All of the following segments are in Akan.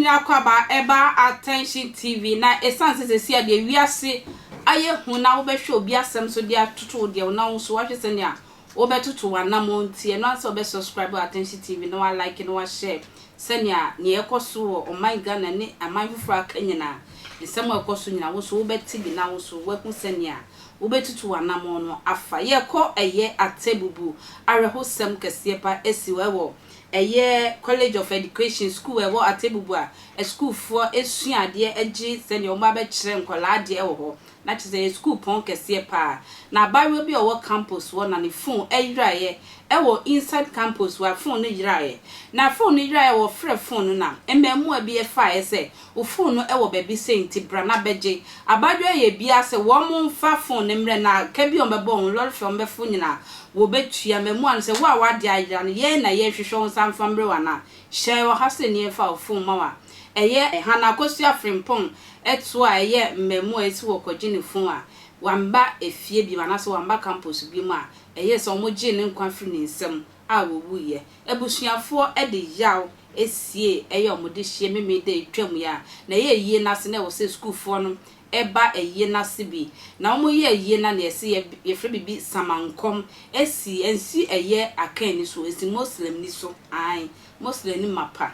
nyina kwaba eba attention TV na essence se de wiase aye hu na wo behwe obi asem so de atoto de na wo so wahwe se ne a wo betoto wanam ntie no anse obe subscribe attention TV no wa like no wa share se ne a ne ekoso o my Ghana ne aman fufu aka nyina nsem ekoso nyina wo so wo beti bi na wo so wo hu se ne a wo betoto wanam no afa ye ko eye atebubu areho sem kese pa esiwewo eye College of Education school ewo atebubu a school for esuade agi se ne o ma be kire nkola ade ewo ho na chise school pon kese pa na bawo bi owo campus wo na ne phone eyiraye ewo inside campus wa phone no yiraye na phone no yiraye wo frɛ phone na ememu abi e fa ese wo phone no ewo baby senti bra na beje abadwo ye bia se wo mo mfa phone ne mre na ka bi on bebo on lord from be phone nyina wo betua memu an se wo a wade ayira no ye na ye hwehwe on samfa mre wa na hye wo hase ne fa phone ma wa eye hana kosua frimpon eto a eye memu esi wo kogine phone a wamba efie bi manase wamba campus bi mu a eye so mo gye ne nkwa firi ne nsem a wo wuye ebusuafo e de yaw esie eye omode hye meme de twam ya na ye yie nase na wo se school fo no eba eye nase bi na mo ye yie na na ese ye fre bibi samankom esi ensi eye akan ni so esi muslim ni so ai muslim ni mapa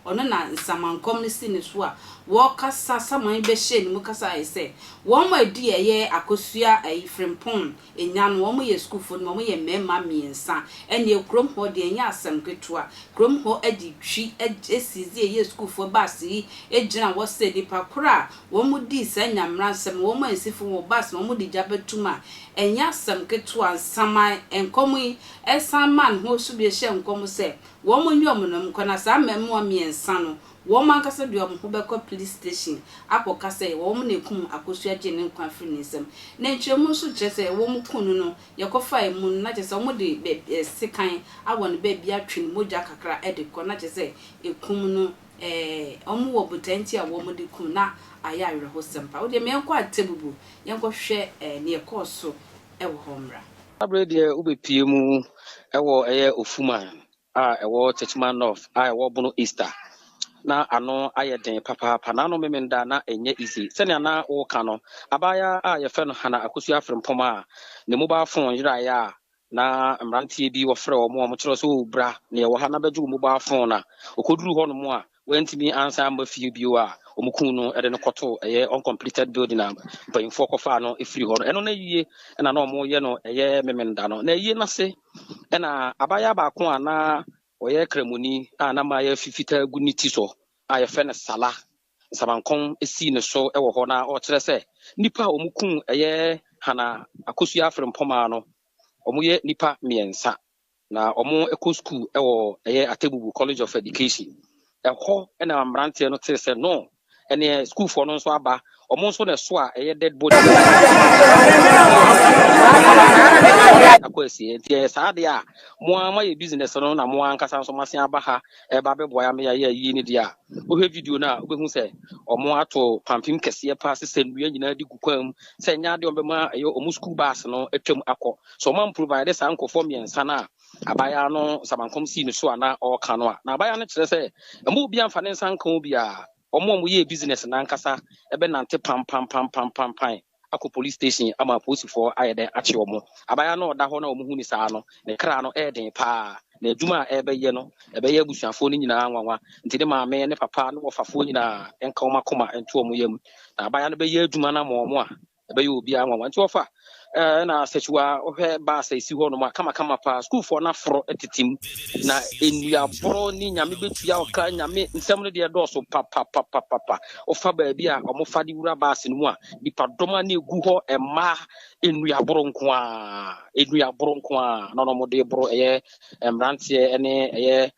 ono na samankom ni si ni so a wo kasa saman be hye ni mu kasa ese wo mo adi eye akosua frempon enya no wo mo ye school fo no mo ye mema miensa ene krom ho de enya asem ketua krom ho adi twi esizi eye school fo bus yi ejina wo se di pakura wo mo di sa nyamra asem wo mo esifo wo bus wo mo di jabetuma enya asem ketua saman enkomu esaman ho su bi hye enkomu se wo mo nyom no mkona sa memo miensa no wo man kasa de om ho be ko police station akoka se wo mo na kum akosua gye ne nkwa firi nsem na nkyeremu so kyese wo mo kunu no yekofa emu na kyese wo de sekan awon be bia twin moja kakra edeko na kyese ekum no omo wo butanti a wo mo de kum na aya awerɛ ho sempa wo de me enko atebubu yenko hwɛ ne ekoso ewo homra abre de ubepie mu ewo eye ofuma a ewo Churchman North a ewo bono Easter na ano ayeden papa na no memenda na enye easy sene na wo ka no abaya a ye fe no hana akosua frempom a ne mobile phone yiraya na mrantie bi wo frɛ wo mo kyerɛ so obra ne ye wo hana beju mobile phone na okoduru ho no mo a wantimi ansa amba fie bio a omukun no ede no koto eye uncompleted building na bayinfo kofa no efiri ho no eno na yiye na na omo ye no eye memenda no na yiye na se na abaya ba ko ana oye kremuni na ma ye fifita guniti so a ye fe ne sala sabankon esi ne so ewo ho na o kire se nipa omukun eye hana akosua frempoma no omoye nipa miensa na omo eco school ewo eye Atebubu College of Education eho na mrantie no tire se no ene school for no so aba omo so ne so a eye dead body akwesi tie saade a mo ama ye business no na mo ankasa so masen aba ha e ba be boya me ya yi ni dia o he video na o be hu se omo ato pampim kese pa se sendua nyina di gukwam se nya de obema e omo school bus no atwam akọ so man provide sa nkofo miensa na abaya no sabankom si ni so ana o ka no a na abaya no kire se emo bi amfa ne nsanka obi a omo ye business na ankasa ebe nante pam ako police station ama police for ayede achi omo abaya no da ho na omo hu ni saa no ne kra no eden pa na adwuma ebe ye no ebe ye busuafo ni nyina anwanwa nti de maame ne papa no wofafo nyina enka oma koma ento omo yam na abaya no be ye adwuma na mo omo a ebe ye obi anwanwa nti ofa na sechuwa ohwe ba sa isi ho no ma kama pa school for na fro etitim na enua boro ni nyame betua okra nyame nsem no de do so pa ofa ba bia omofa di wura ba se no mu a dipa doma na egu ho ema enua boro nko a no mo de boro eye mrantie ene eye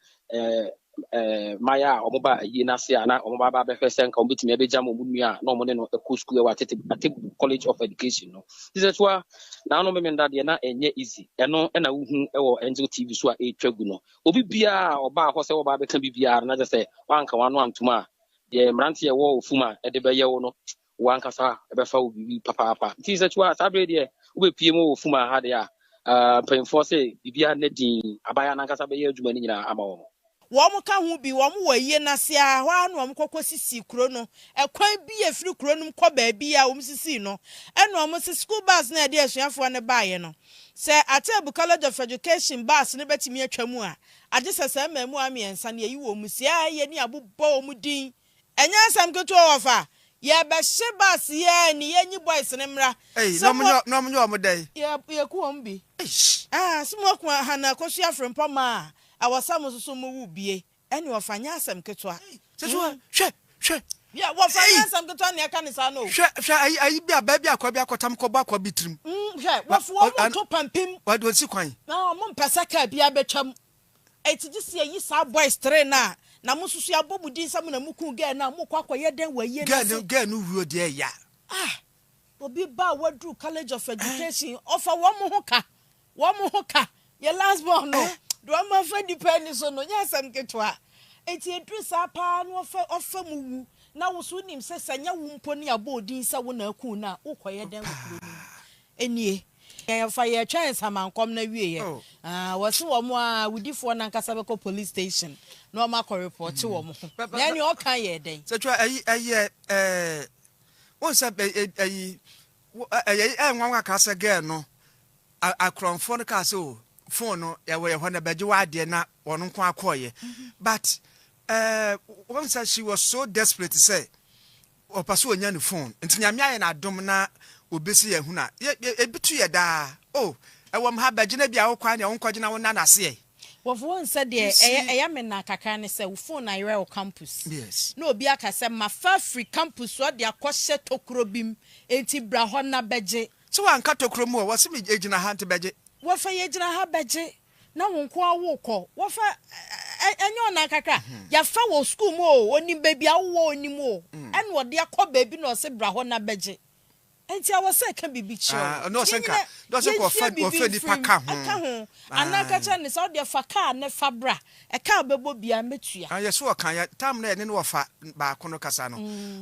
maya omoba yi na se ana omoba ba be hwese nka obetimi abeja mo nua na omo ne no eco school wa Atebubu College of Education no disetwa na no memenda de na enye easy eno na wuhu ewo Angel TV so a etwagu no obi bia oba ho se oba be ka bibia na je se wanka wano antuma de mrantie wo ofuma e de be ye wo no wanka sa e be fa wo bibi papa disetwa sabre de obepie mo ofuma ha de a penfor se bibia na din abaya na nkasa be ye adwuma ni nyina ama wo wɔn ka ho bi wɔn wɔ yie na se a hɔ na wɔn kɔkɔ sisi kuro no ɛkwan bi yɛ firi kuro no kɔ baabi a wɔn sisi no ɛna wɔn se school bus na ɛde asuafoɔ ne baayɛ no sɛ Atebu College of Education bus ne bɛtumi atwa mu a agye sɛ sɛ mmamu amiɛnsa ne yi wɔ mu sia yɛ ni abobɔ wɔn din ɛnyɛ asɛm ketewa wɔ fa yɛ bɛhye bus yɛ ni yɛ nyi boys ne mmra no mo nyɛ wɔn dɛ yɛ ku wɔn bi sumo ko hana kɔsu afrempa ma awasam soso mo wu bie ɛne wɔfanya asɛm ketewa hwɛ ya wɔfanya asɛm ketewa ne ɛka ne sa no hwɛ ayi bi a baabi akɔ bi akɔtam kɔbɔ akɔ bi tirim hwɛ wɔfo to pampim wɔde osi kwan na mo mpɛsɛ ka bi abɛtwam etiji se yi sa boys three na mo susu abɔ mu din sam na mo ku girl na mo kɔ akɔyɛ den waye na girl no wuo de ya obi ba wadu College of Education offer wɔn ho ka your last born no do am fa depend so no nya asɛm ketewa eti edu sa pa no offer mu wu na wo so nim sɛ sanya wo mpo ne abɔ odin sɛ wo na aku na wo kɔyɛ den wo enie ya fa ye twa nsamankɔm na wie ye wɔse wɔ mo a wudifoɔ na nkasa bɛkɔ police station na ɔma kɔ report wɔ mo na ne ɔka yɛ den sɛ twa ayi won sɛ ayi nwanwa ka sɛ girl no akronfo no ka sɛ o phone no yɛ hɔ na bɛgye wa ade na wɔn nko akɔye but won sɛ she was so desperate to say ɔpaso onya ne phone nti nyame ayɛ na adom na obesi yɛ hu na ebitu yɛ daa ɛwɔ m ha bɛgye na bia wo kwa ne wo nkɔgye na wo na nase yɛ wɔfo nsa de ɛyɛ me na kakra ne sɛ wo phone na yɛ wɔ campus yes na obi aka sɛ ma fa free campus so de akɔhyɛ tokuro bim enti bra hɔ na bɛgye so anka tokuro mu wɔ se me egyina ha nte bɛgye wɔfa yɛ gyina ha bɛgye na wo nko awo kɔ wɔfa enyo na kakra ya fa wo school mu oni baby awo oni mu ɛna wɔde akɔ baby na ɔse bra hɔ na bɛgye enti awo se ka bibi kyerɛ no se ka do se ko fa di paka ho anaka kyerɛ ne sɛ ɔde fa ka ne fa bra ɛka bɛbɔ bia metua yes wo kan ya tam na ne no fa ba kono kasa no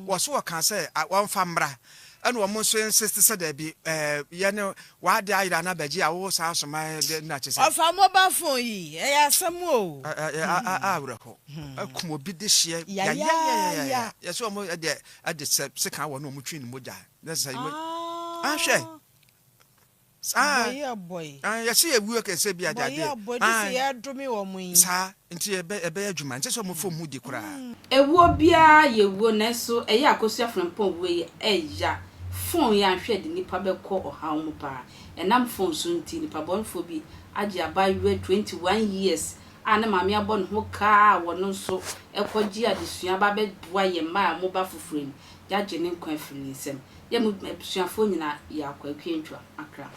wo so wo kan sɛ wɔn fa mbra ɛna wɔn so insist sɛ da bi yɛ ne wade ayira na bɛgye a wo sa so ma na kyɛ sɛ ɔfa mobile phone yi ɛyɛ asɛm o awreko akum obi de hye ya yɛ so wɔn de sɛ kan wɔ no mu twi ne mogya na sɛ ahwɛ boy yɛ se ewu ke sɛ bi adade boy this year dromi wɔ mu yi sa nti ebe adwuma nti sɛ wɔn fo mu di kura ewuo bia yewuo na so ɛyɛ akosua frempɔn wo yi ɛya phone ya hwɛ de nipa bɛkɔ ɔhaw mu pa ɛnam phone so nti nipa bɔnfo bi agye abayewa 21 years ana maame abɔ ne ho kaa wɔ no so ɛkɔgye adesua ba bɛboa yɛ ma a mo ba foforo ni ya gye ne nkwan firi nsɛm yɛ mu abusuafo nyina yɛ akwa kwentwa akra